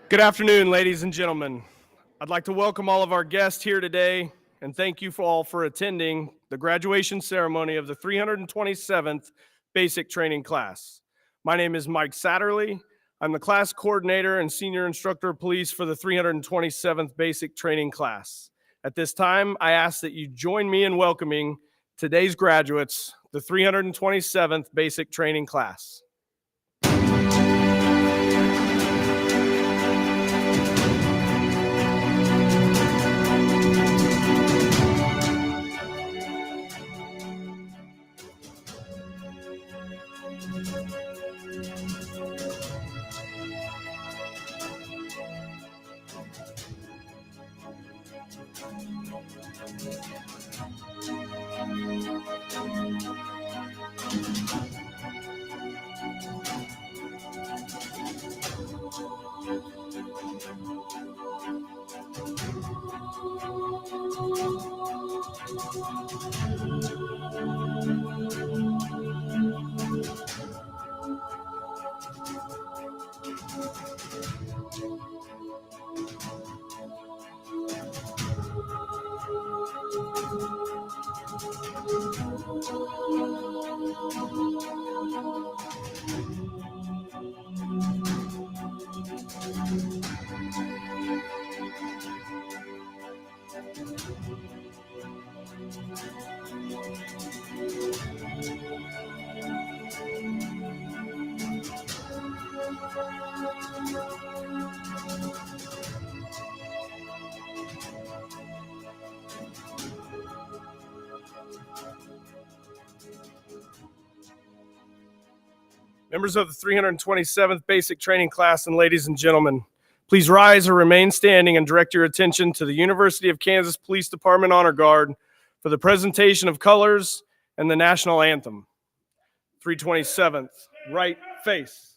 Good afternoon, ladies and gentlemen. I'd like to welcome all of our guests here today and thank you all for attending the graduation ceremony of the 327th Basic Training Class. My name is Mike Satterley. I'm the class coordinator and senior instructor of police for the 327th Basic Training Class. At this time, I ask that you join me in welcoming today's graduates, the 327th Basic Training Class. Members of the 327th Basic Training Class and ladies and gentlemen, please rise or remain standing and direct your attention to the University of Kansas Police Department Honor Guard for the presentation of colors and the national anthem. 327th, right face.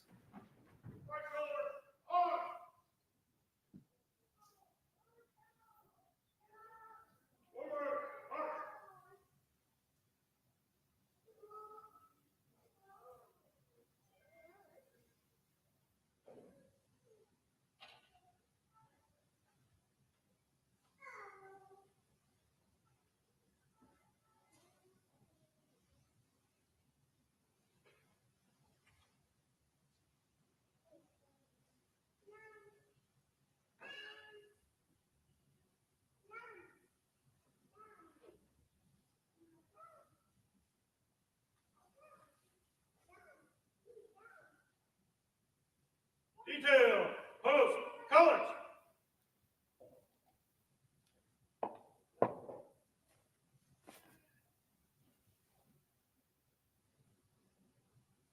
Detail, post, colors.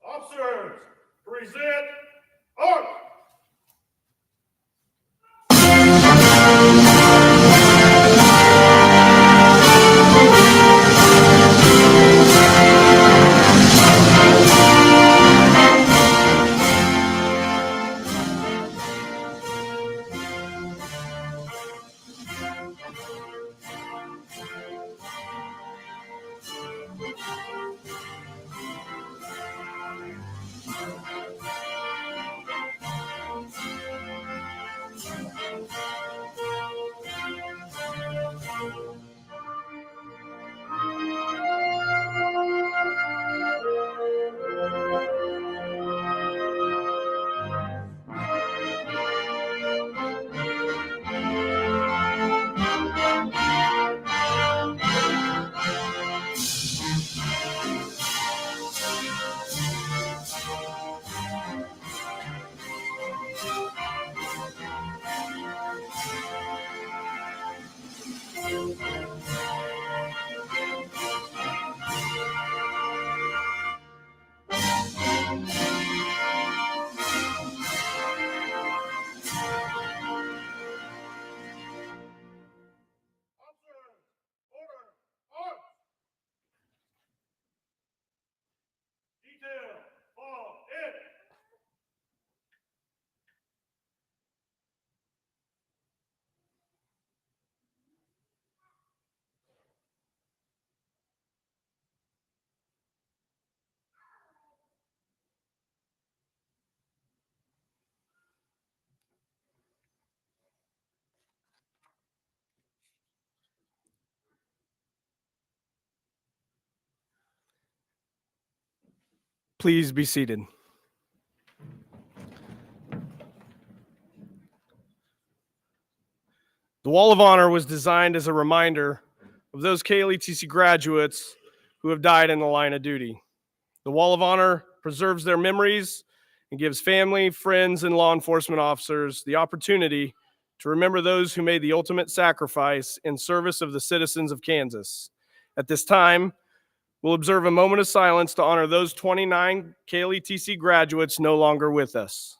Officers, present arms. Please be seated. The Wall of Honor was designed as a reminder of those KLETC graduates who have died in the line of duty. The Wall of Honor preserves their memories and gives family, friends, and law enforcement officers the opportunity to remember those who made the ultimate sacrifice in service of the citizens of Kansas. At this time, we'll observe a moment of silence to honor those 29 KLETC graduates no longer with us.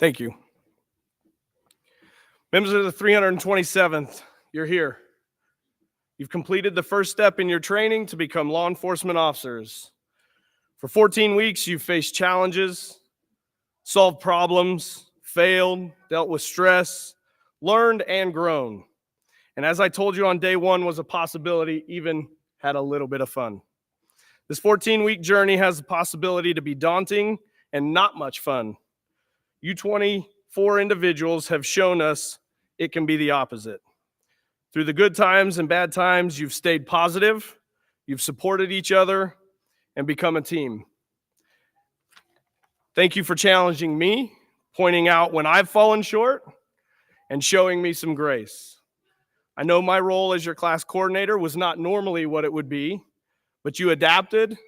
Thank you. Members of the 327th, you're here. You've completed the first step in your training to become law enforcement officers. For 14 weeks, you've faced challenges, solved problems, failed, dealt with stress, learned and grown. And as I told you on day one was a possibility, even had a little bit of fun. This 14-week journey has the possibility to be daunting and not much fun. You 24 individuals have shown us it can be the opposite. Through the good times and bad times, you've stayed positive, you've supported each other, and become a team. Thank you for challenging me, pointing out when I've fallen short, and showing me some grace. I know my role as your class coordinator was not normally what it would be, but you adapted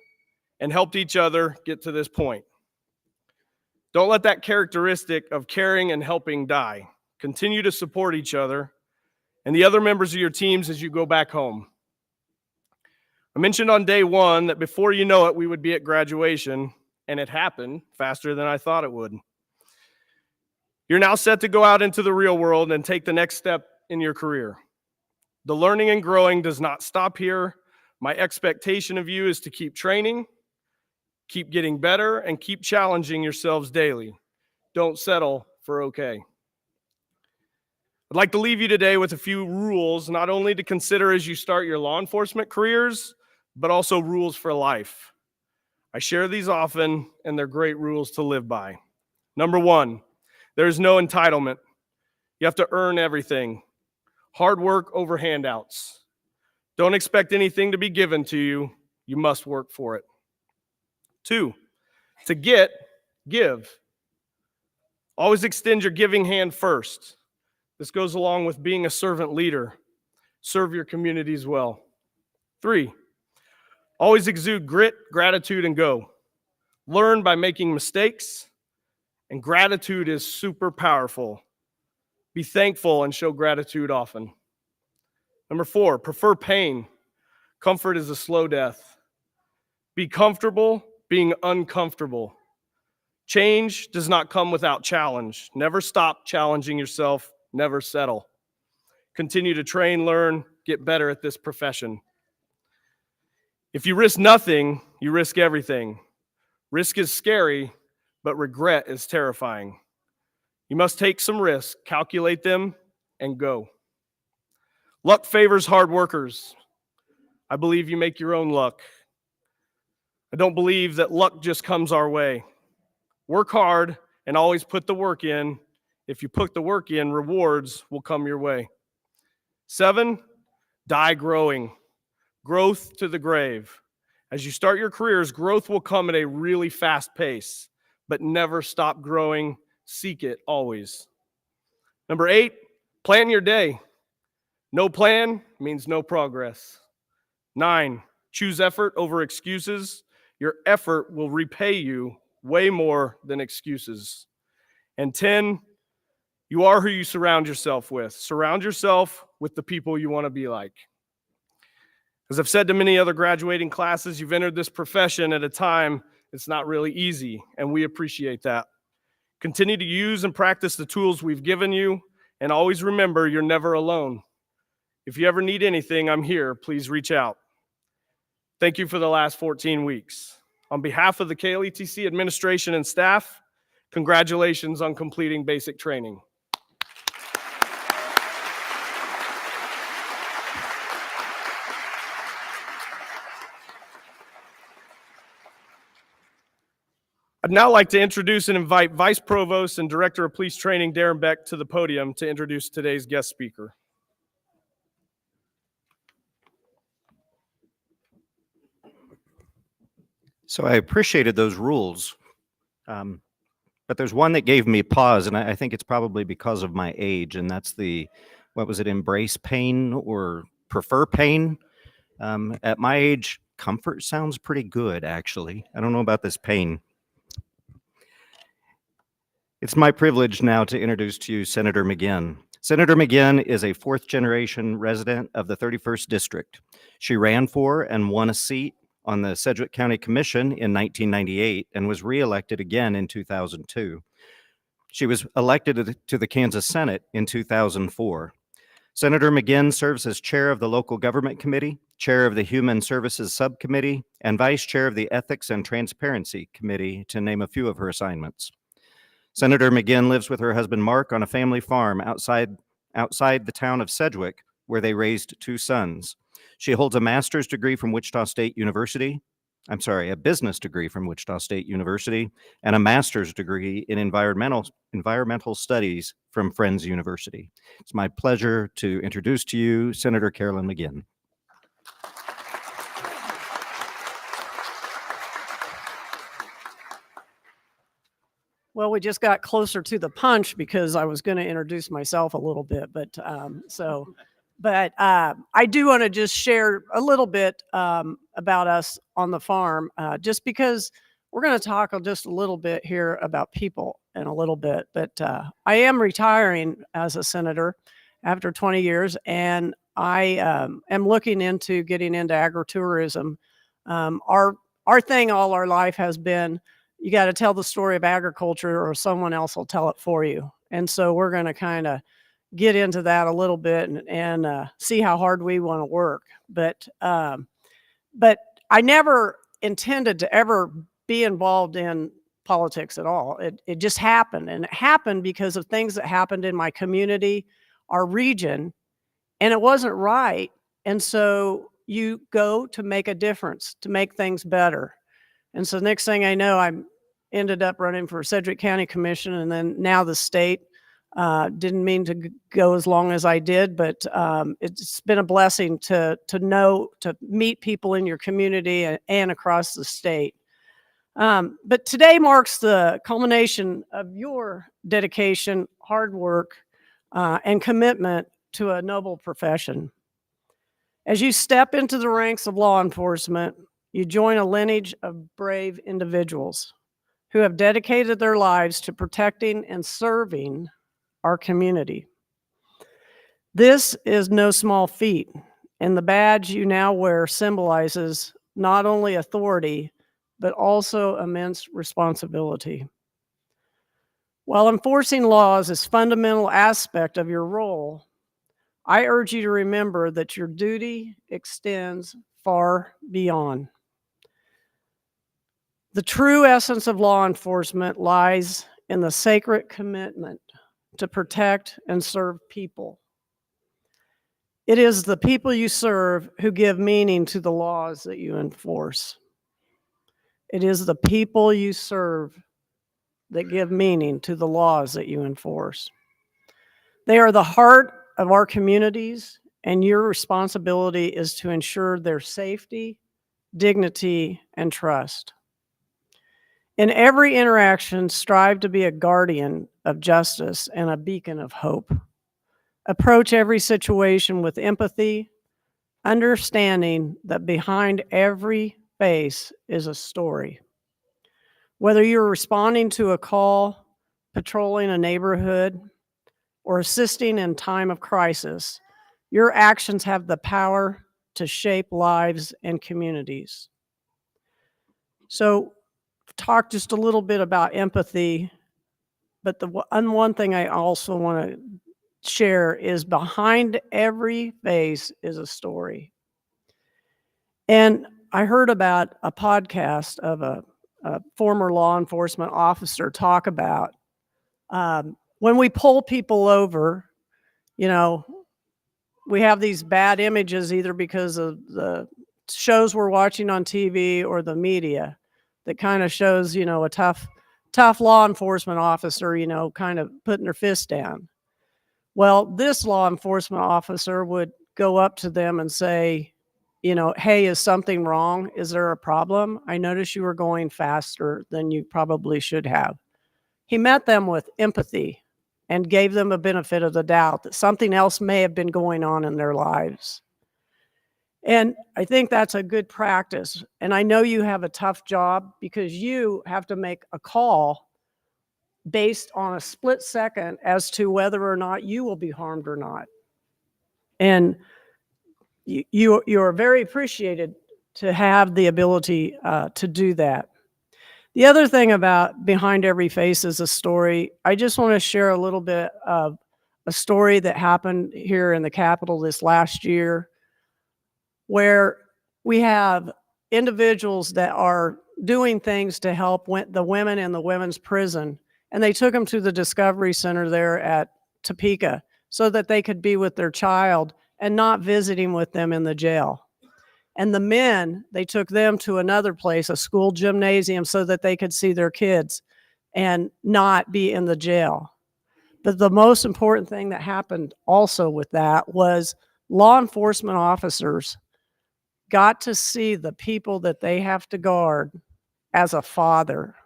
and helped each other get to this point. Don't let that characteristic of caring and helping die. Continue to support each other and the other members of your teams as you go back home. I mentioned on day one that before you know it, we would be at graduation, and it happened faster than I thought it would. You're now set to go out into the real world and take the next step in your career. The learning and growing does not stop here. My expectation of you is to keep training, keep getting better, and keep challenging yourselves daily. Don't settle for okay. I'd like to leave you today with a few rules, not only to consider as you start your law enforcement careers, but also rules for life. I share these often, and they're great rules to live by. Number one, there's no entitlement. You have to earn everything. Hard work over handouts. Don't expect anything to be given to you. You must work for it. Two, to get, give. Always extend your giving hand first. This goes along with being a servant leader. Serve your communities well. Three, always exude grit, gratitude, and go. Learn by making mistakes, and gratitude is super powerful. Be thankful and show gratitude often. Number four, prefer pain. Comfort is a slow death. Be comfortable being uncomfortable. Change does not come without challenge. Never stop challenging yourself. Never settle. Continue to train, learn, get better at this profession. If you risk nothing, you risk everything. Risk is scary, but regret is terrifying. You must take some risks, calculate them, and go. Luck favors hard workers. I believe you make your own luck. I don't believe that luck just comes our way. Work hard and always put the work in. If you put the work in, rewards will come your way. 7, die growing. Growth to the grave. As you start your careers, growth will come at a really fast pace, but never stop growing. Seek it always. Number 8, plan your day. No plan means no progress. 9, choose effort over excuses. Your effort will repay you way more than excuses. And 10, you are who you surround yourself with. Surround yourself with the people you want to be like. As I've said to many other graduating classes, you've entered this profession at a time it's not really easy, and we appreciate that. Continue to use and practice the tools we've given you, and always remember you're never alone. If you ever need anything, I'm here. Please reach out. Thank you for the last 14 weeks. On behalf of the KLETC administration and staff, congratulations on completing basic training. I'd now like to introduce and invite Vice Provost and Director of Police Training, Darren Beck, to the podium to introduce today's guest speaker. So I appreciated those rules, but there's one that gave me pause, and I think it's probably because of my age, and that's what was it, embrace pain or prefer pain? At my age, comfort sounds pretty good, actually. I don't know about this pain. It's my privilege now to introduce to you Senator McGinn. Senator McGinn is a fourth-generation resident of the 31st District. She ran for and won a seat on the Sedgwick County Commission in 1998 and was reelected again in 2002. She was elected to the Kansas Senate in 2004. Senator McGinn serves as chair of the Local Government Committee, chair of the Human Services Subcommittee, and vice chair of the Ethics and Transparency Committee, to name a few of her assignments. Senator McGinn lives with her husband Mark on a family farm outside the town of Sedgwick, where they raised two sons. She holds a master's degree from Wichita State University, a business degree from Wichita State University, and a master's degree in environmental studies from Friends University. It's my pleasure to introduce to you Senator Carolyn McGinn. Well, we just got closer to the punch because I was going to introduce myself a little bit, but I do want to just share a little bit about us on the farm, just because we're going to talk just a little bit here about people in a little bit. But I am retiring as a senator after 20 years, and I am looking into getting into agritourism. Our thing all our life has been, you got to tell the story of agriculture or someone else will tell it for you. And so we're going to kind of get into that a little bit and see how hard we want to work. But I never intended to ever be involved in politics at all. It just happened. And it happened because of things that happened in my community, our region, and it wasn't right. And so you go to make a difference, to make things better. And so next thing I know, I ended up running for Sedgwick County Commission, and then now the state. Didn't mean to go as long as I did, but it's been a blessing to meet people in your community and across the state. But today marks the culmination of your dedication, hard work, and commitment to a noble profession. As you step into the ranks of law enforcement, you join a lineage of brave individuals who have dedicated their lives to protecting and serving our community. This is no small feat, and the badge you now wear symbolizes not only authority, but also immense responsibility. While enforcing laws is a fundamental aspect of your role, I urge you to remember that your duty extends far beyond. The true essence of law enforcement lies in the sacred commitment to protect and serve people. It is the people you serve who give meaning to the laws that you enforce. It is the people you serve that give meaning to the laws that you enforce. They are the heart of our communities, and your responsibility is to ensure their safety, dignity, and trust. In every interaction, strive to be a guardian of justice and a beacon of hope. Approach every situation with empathy, understanding that behind every face is a story. Whether you're responding to a call, patrolling a neighborhood, or assisting in time of crisis, your actions have the power to shape lives and communities. So, talk just a little bit about empathy, but the one thing I also want to share is behind every face is a story. And I heard about a podcast of a former law enforcement officer talk about when we pull people over, you know, we have these bad images either because of the shows we're watching on TV or the media that kind of shows, you know, a tough tough law enforcement officer, kind of putting their fist down. Well, this law enforcement officer would go up to them and say, hey, is something wrong? Is there a problem? I noticed you were going faster than you probably should have. He met them with empathy and gave them a benefit of the doubt that something else may have been going on in their lives. And I think that's a good practice. And I know you have a tough job because you have to make a call based on a split second as to whether or not you will be harmed or not. And you are very appreciated to have the ability to do that. The other thing about Behind Every Face is a story. I just want to share a little bit of a story that happened here in the Capitol this last year, where we have individuals that are doing things to help the women in the women's prison. And they took them to the Discovery Center there at Topeka so that they could be with their child and not visiting with them in the jail. And the men, they took them to another place, a school gymnasium, so that they could see their kids and not be in the jail. But the most important thing that happened also with that was law enforcement officers got to see the people that they have to guard as a father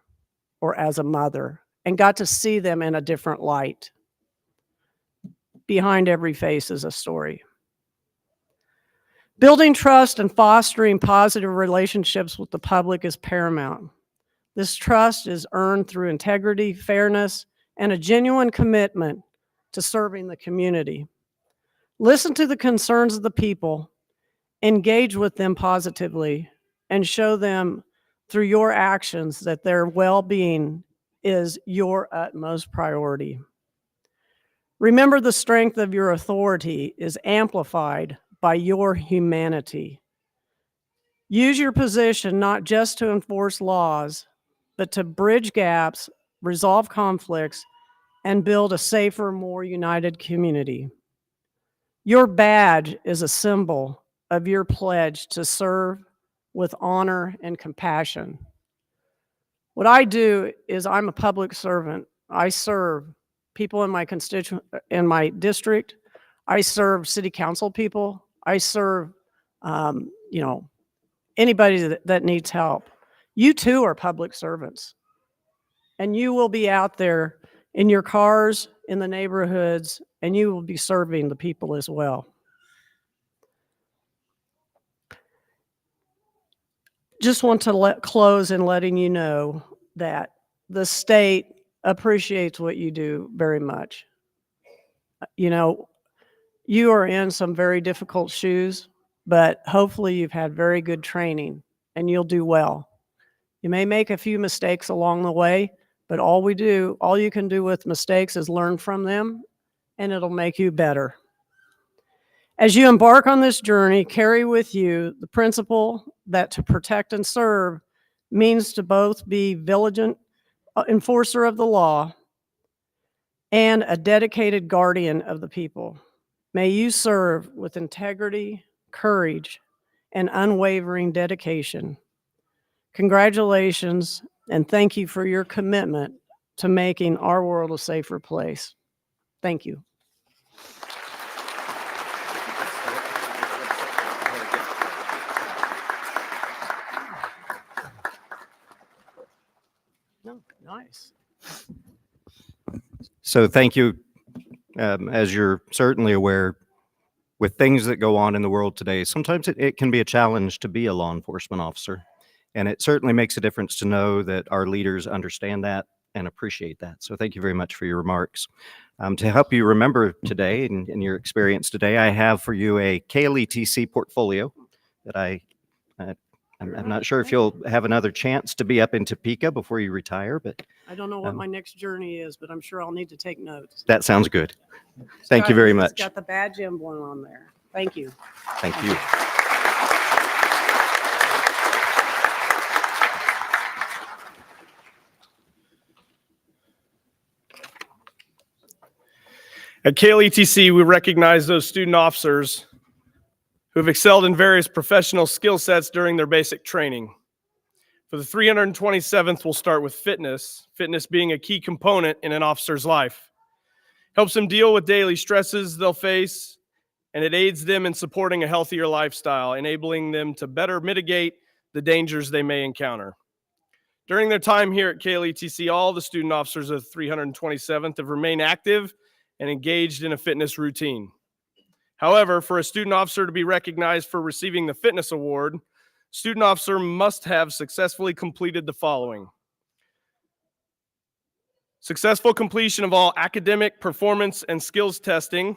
or as a mother, and got to see them in a different light. Behind every face is a story. Building trust and fostering positive relationships with the public is paramount. This trust is earned through integrity, fairness, and a genuine commitment to serving the community. Listen to the concerns of the people, engage with them positively, and show them through your actions that their well-being is your utmost priority. Remember, the strength of your authority is amplified by your humanity. Use your position not just to enforce laws, but to bridge gaps, resolve conflicts, and build a safer, more united community. Your badge is a symbol of your pledge to serve with honor and compassion. What I do is I'm a public servant. I serve people in my district. I serve city council people. I serve, anybody that needs help. You too are public servants, and you will be out there in your cars, in the neighborhoods, and you will be serving the people as well. Just want to close in letting you know that the state appreciates what you do very much. You are in some very difficult shoes, but hopefully you've had very good training and you'll do well. You may make a few mistakes along the way, but all you can do with mistakes is learn from them, and it'll make you better. As you embark on this journey, carry with you the principle that to protect and serve means to both be vigilant enforcer of the law and a dedicated guardian of the people. May you serve with integrity, courage, and unwavering dedication. Congratulations, and thank you for your commitment to making our world a safer place. Thank you. No, nice. So thank you. As you're certainly aware, with things that go on in the world today, sometimes it can be a challenge to be a law enforcement officer. And it certainly makes a difference to know that our leaders understand that and appreciate that. So thank you very much for your remarks. To help you remember today and your experience today, I have for you a KLETC portfolio that I'm not sure if you'll have another chance to be up in Topeka before you retire, but I don't know what my next journey is, but I'm sure I'll need to take notes. that sounds good. Thank you very much. It's got the badge emblem on there. Thank you. Thank you. At KLETC, we recognize those student officers who have excelled in various professional skill sets during their basic training. For the 327th, we'll start with fitness, fitness being a key component in an officer's life. Helps them deal with daily stresses they'll face, and it aids them in supporting a healthier lifestyle, enabling them to better mitigate the dangers they may encounter. During their time here at KLETC, all the student officers of the 327th have remained active and engaged in a fitness routine. However, for a student officer to be recognized for receiving the fitness award, student officer must have successfully completed the following: successful completion of all academic, performance, and skills testing,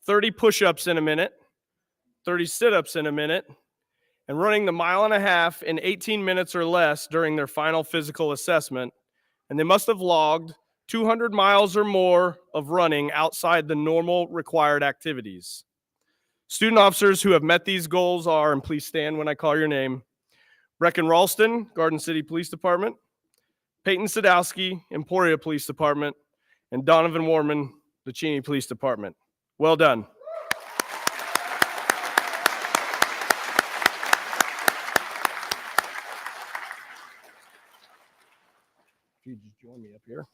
30 push-ups in a minute, 30 sit-ups in a minute, and running the 1.5 miles in 18 minutes or less during their final physical assessment. And they must have logged 200 miles or more of running outside the normal required activities. Student officers who have met these goals are, and please stand when I call your name, Brecken Ralston, Garden City Police Department, Peyton Sadowski, Emporia Police Department, and Donovan Warman, the Cheney Police Department. Well done. If you just join me up here.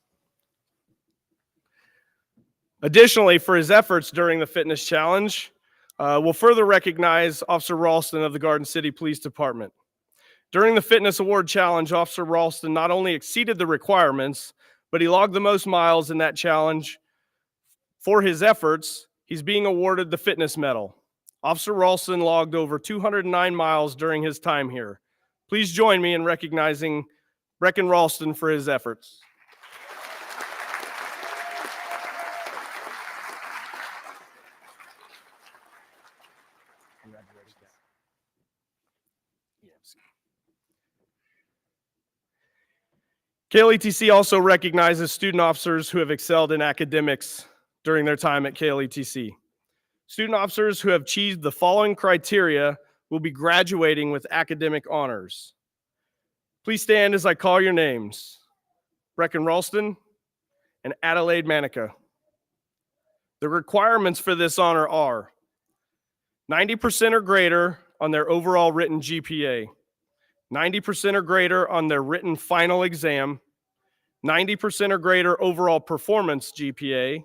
Additionally, for his efforts during the fitness challenge, we'll further recognize Officer Ralston of the Garden City Police Department. During the Fitness Award Challenge, Officer Ralston not only exceeded the requirements, but he logged the most miles in that challenge. For his efforts, he's being awarded the Fitness Medal. Officer Ralston logged over 209 miles during his time here. Please join me in recognizing Brecken Ralston for his efforts. KLETC also recognizes student officers who have excelled in academics during their time at KLETC. Student officers who have achieved the following criteria will be graduating with academic honors. Please stand as I call your names: Brecken Ralston and Adelaide Manica. The requirements for this honor are 90% or greater on their overall written GPA, 90% or greater on their written final exam, 90% or greater overall performance GPA,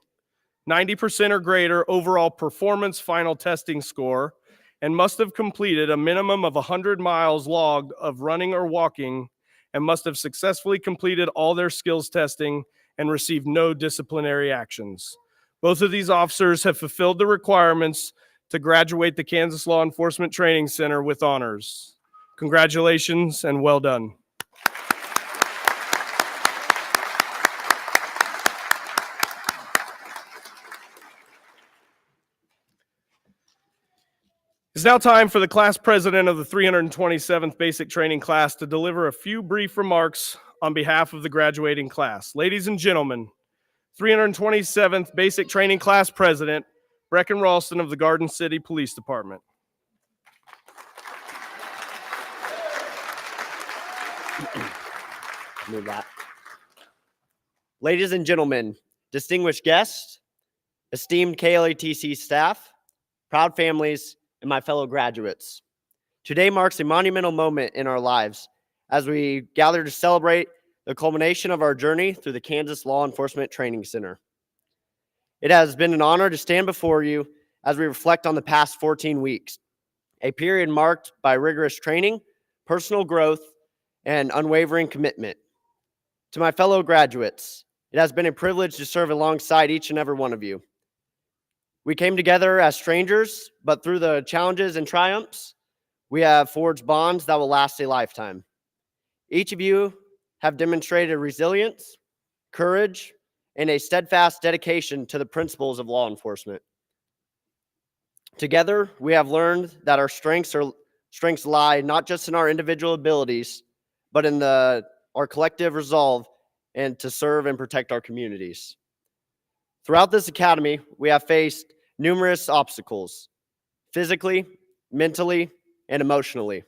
90% or greater overall performance final testing score, and must have completed a minimum of 100 miles logged of running or walking, and must have successfully completed all their skills testing and received no disciplinary actions. Both of these officers have fulfilled the requirements to graduate the Kansas Law Enforcement Training Center with honors. Congratulations and well done. It's now time for the class president of the 327th Basic Training class to deliver a few brief remarks on behalf of the graduating class. Ladies and gentlemen, 327th Basic Training class president, Brecken Ralston of the Garden City Police Department. Move that. Ladies and gentlemen, distinguished guests, esteemed KLETC staff, proud families, and my fellow graduates. Today marks a monumental moment in our lives as we gather to celebrate the culmination of our journey through the Kansas Law Enforcement Training Center. It has been an honor to stand before you as we reflect on the past 14 weeks, a period marked by rigorous training, personal growth, and unwavering commitment. To my fellow graduates, it has been a privilege to serve alongside each and every one of you. We came together as strangers, but through the challenges and triumphs, we have forged bonds that will last a lifetime. Each of you have demonstrated resilience, courage, and a steadfast dedication to the principles of law enforcement. Together, we have learned that our strengths lie not just in our individual abilities, but in our collective resolve and to serve and protect our communities. Throughout this academy, we have faced numerous obstacles, physically, mentally, and emotionally.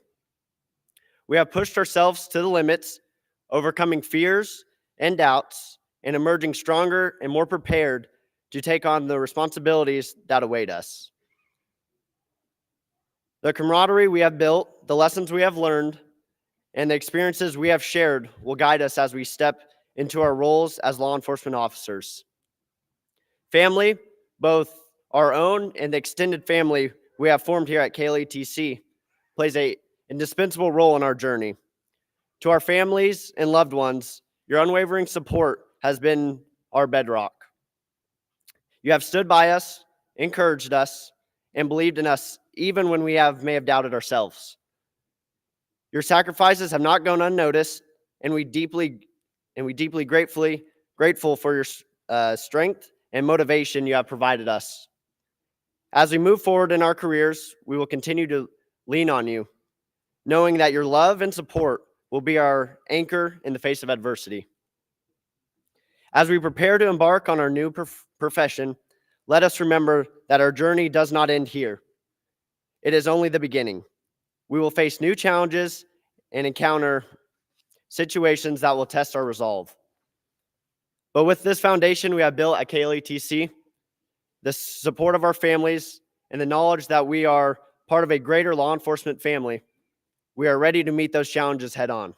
We have pushed ourselves to the limits, overcoming fears and doubts, and emerging stronger and more prepared to take on the responsibilities that await us. The camaraderie we have built, the lessons we have learned, and the experiences we have shared will guide us as we step into our roles as law enforcement officers. Family, both our own and the extended family we have formed here at KLETC, plays an indispensable role in our journey. To our families and loved ones, your unwavering support has been our bedrock. You have stood by us, encouraged us, and believed in us even when we may have doubted ourselves. Your sacrifices have not gone unnoticed, and we deeply grateful for your strength and motivation you have provided us. As we move forward in our careers, we will continue to lean on you, knowing that your love and support will be our anchor in the face of adversity. As we prepare to embark on our new profession, let us remember that our journey does not end here. It is only the beginning. We will face new challenges and encounter situations that will test our resolve. But with this foundation we have built at KLETC, the support of our families, and the knowledge that we are part of a greater law enforcement family, we are ready to meet those challenges head on.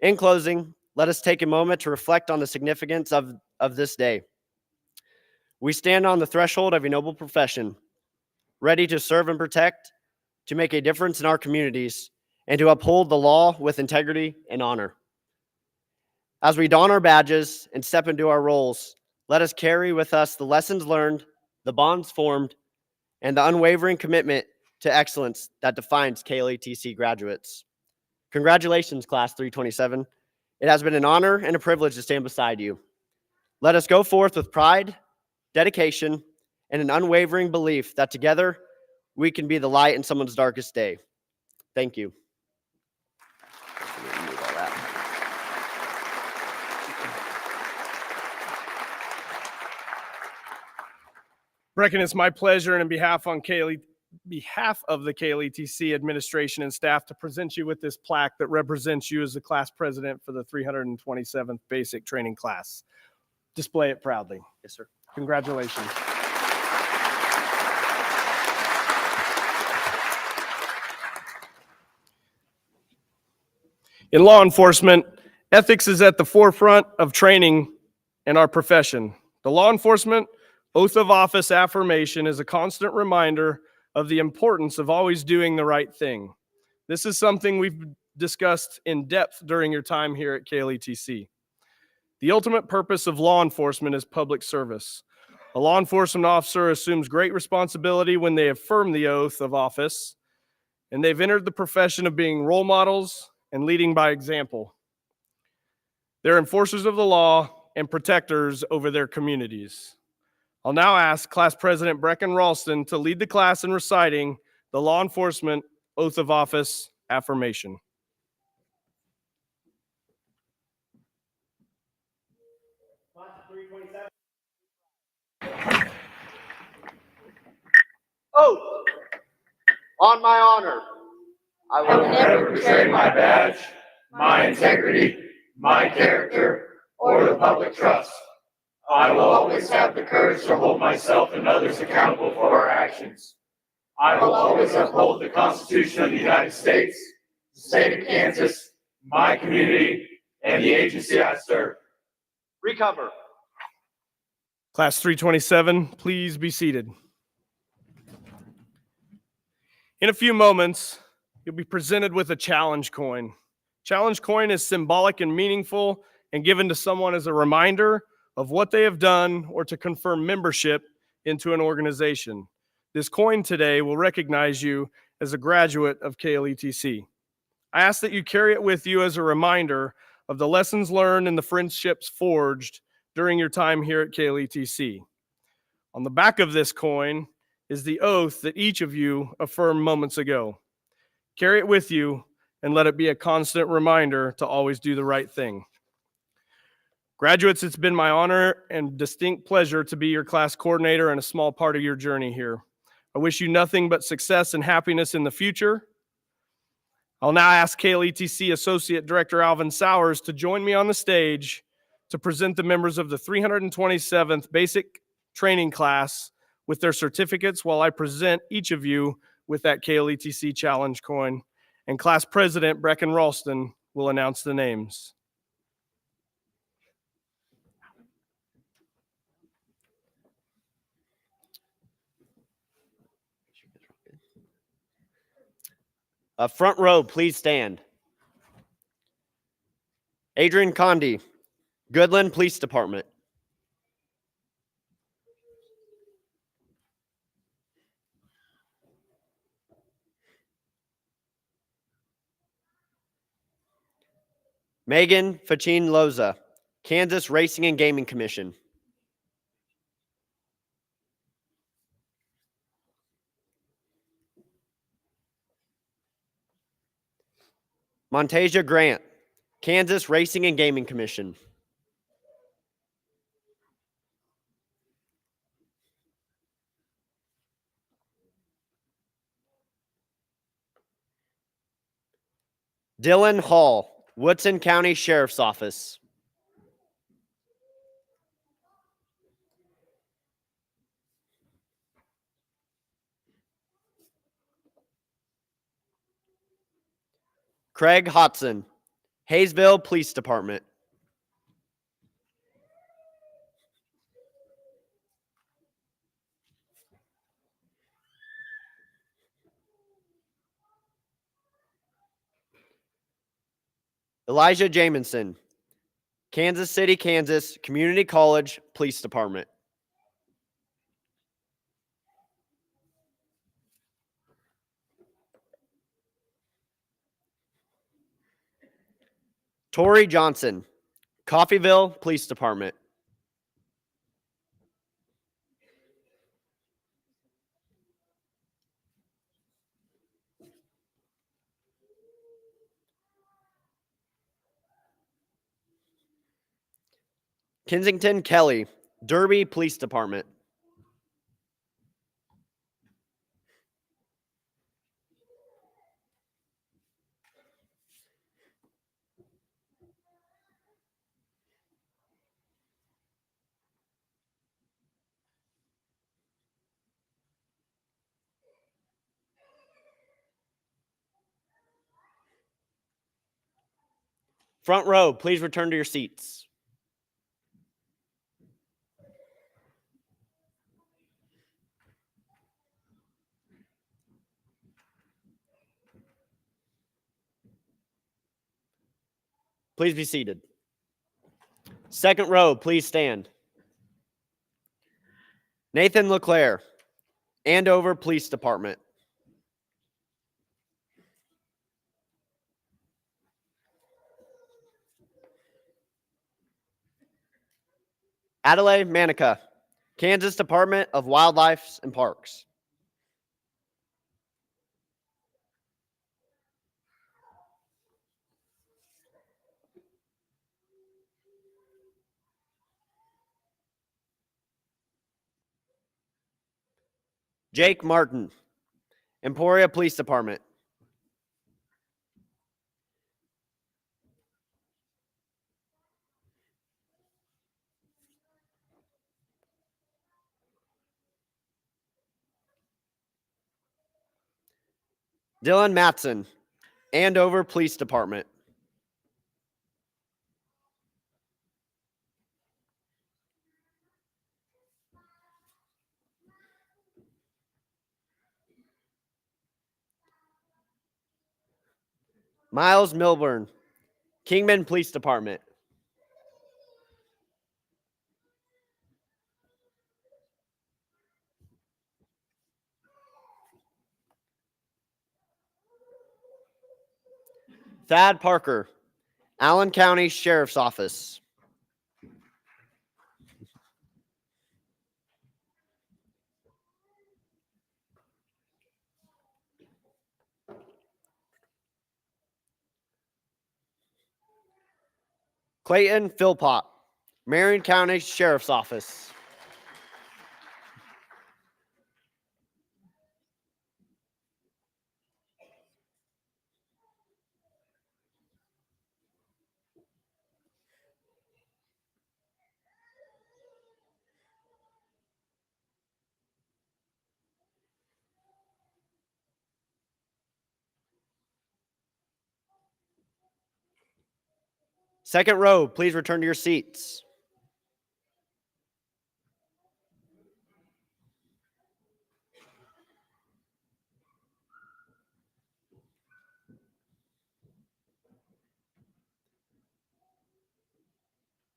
In closing, let us take a moment to reflect on the significance of this day. We stand on the threshold of a noble profession, ready to serve and protect, to make a difference in our communities, and to uphold the law with integrity and honor. As we don our badges and step into our roles, let us carry with us the lessons learned, the bonds formed, and the unwavering commitment to excellence that defines KLETC graduates. Congratulations, Class 327. It has been an honor and a privilege to stand beside you. Let us go forth with pride, dedication, and an unwavering belief that together we can be the light in someone's darkest day. Thank you. Brecken, it's my pleasure and on behalf of the KLETC administration and staff to present you with this plaque that represents you as the class president for the 327th basic training class. Display it proudly. Yes, sir. Congratulations. In law enforcement, ethics is at the forefront of training in our profession. The law enforcement oath of office affirmation is a constant reminder of the importance of always doing the right thing. This is something we've discussed in depth during your time here at KLETC. The ultimate purpose of law enforcement is public service. A law enforcement officer assumes great responsibility when they affirm the oath of office, and they've entered the profession of being role models and leading by example. They're enforcers of the law and protectors over their communities. I'll now ask Class President Brecken Ralston to lead the class in reciting the law enforcement oath of office affirmation. Oath. On my honor, I will never betray my badge, my integrity, my character, or the public trust. I will always have the courage to hold myself and others accountable for our actions. I will always uphold the Constitution of the United States, the state of Kansas, my community, and the agency I serve. recover. Class 327, please be seated. In a few moments, you'll be presented with a challenge coin. Challenge coin is symbolic and meaningful and given to someone as a reminder of what they have done or to confirm membership into an organization. This coin today will recognize you as a graduate of KLETC. I ask that you carry it with you as a reminder of the lessons learned and the friendships forged during your time here at KLETC. On the back of this coin is the oath that each of you affirmed moments ago. Carry it with you and let it be a constant reminder to always do the right thing. Graduates, it's been my honor and distinct pleasure to be your class coordinator and a small part of your journey here. I wish you nothing but success and happiness in the future. I'll now ask KLETC Associate Director Alvin Sowers to join me on the stage to present the members of the 327th Basic Training Class with their certificates while I present each of you with that KLETC Challenge coin. and class president Brecken Ralston will announce the names. Front row, please stand. Adrian Condi, Goodland Police Department. Megan Fachin Loza, Kansas Racing and Gaming Commission. Montasia Grant, Kansas Racing and Gaming Commission. Dylan Hall, Woodson County Sheriff's Office. Craig Hodson, Hayesville Police Department. Elijah Jamison, Kansas City, Kansas Community College Police Department. Tori Johnson, Coffeyville Police Department. Kensington Kelly, Derby Police Department. Front row, please return to your seats. Please be seated. Second row, please stand. Nathan LeClaire, Andover Police Department. Adelaide Manica, Kansas Department of Wildlife and Parks. Jake Martin, Emporia Police Department. Dylan Matson, Andover Police Department. Miles Milburn, Kingman Police Department. Thad Parker, Allen County Sheriff's Office. Clayton Philpott, Marion County Sheriff's Office. Second row, please return to your seats.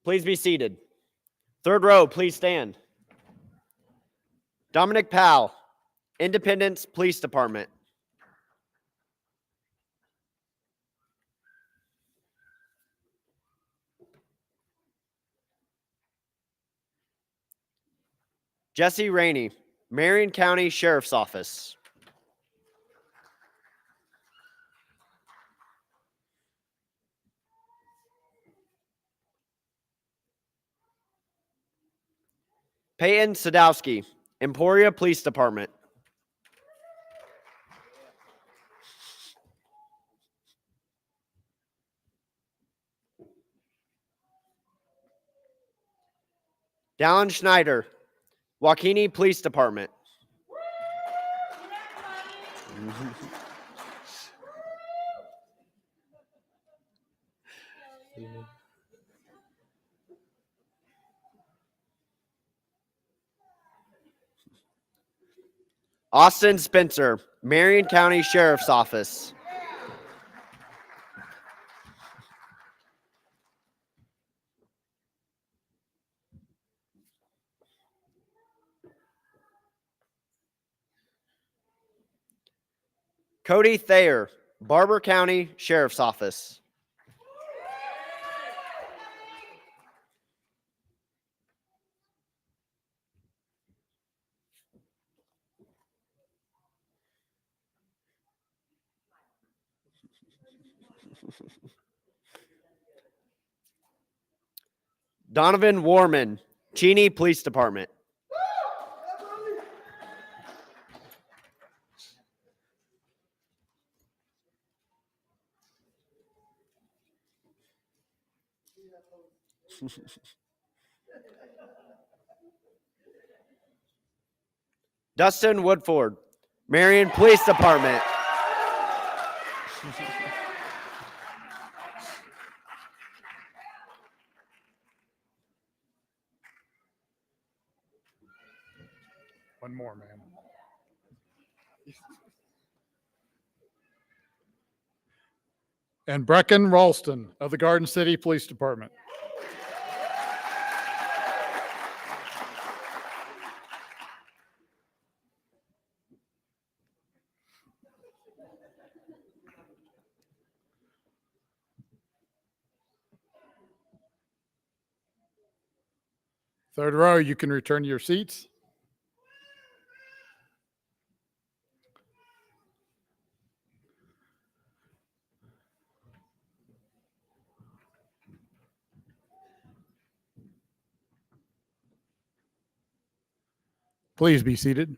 Please be seated. Third row, please stand. Dominic Powell, Independence Police Department. Jesse Rainey, Marion County Sheriff's Office. Peyton Sadowski, Emporia Police Department. Dallin Schneider, Waukene Police Department. Austin Spencer, Marion County Sheriff's Office. Cody Thayer, Barber County Sheriff's Office. Donovan Warman, Cheney Police Department. Dustin Woodford, Marion Police Department. One more, man. And Brecken Ralston of the Garden City Police Department. Third row, you can return to your seats. Please be seated.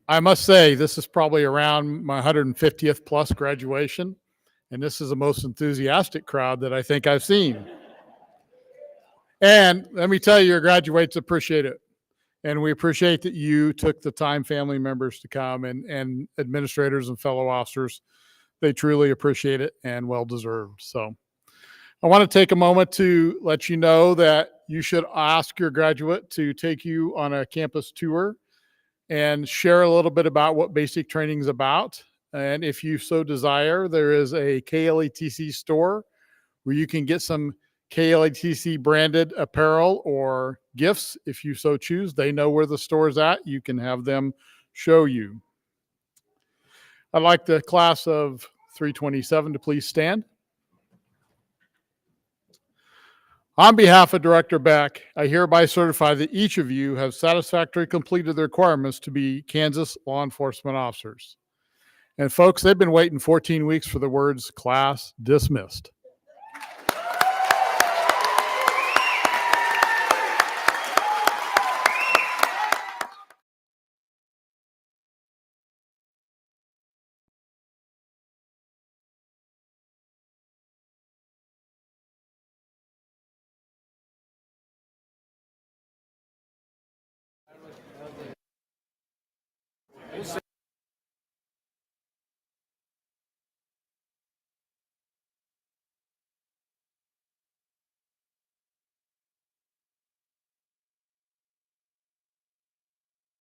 I must say, this is probably around my 150th plus graduation, and this is the most enthusiastic crowd that I think I've seen. And let me tell you, your graduates appreciate it. And we appreciate that you took the time, family members, to come, and administrators and fellow officers. They truly appreciate it and well deserved. So I want to take a moment to let you know that you should ask your graduate to take you on a campus tour and share a little bit about what basic training is about. And if you so desire, there is a KLETC store where you can get some KLETC branded apparel or gifts if you so choose. They know where the store is at. You can have them show you. I'd like the class of 327 to please stand. On behalf of Director Beck, I hereby certify that each of you have satisfactorily completed the requirements to be Kansas law enforcement officers. And folks, they've been waiting 14 weeks for the words "class dismissed."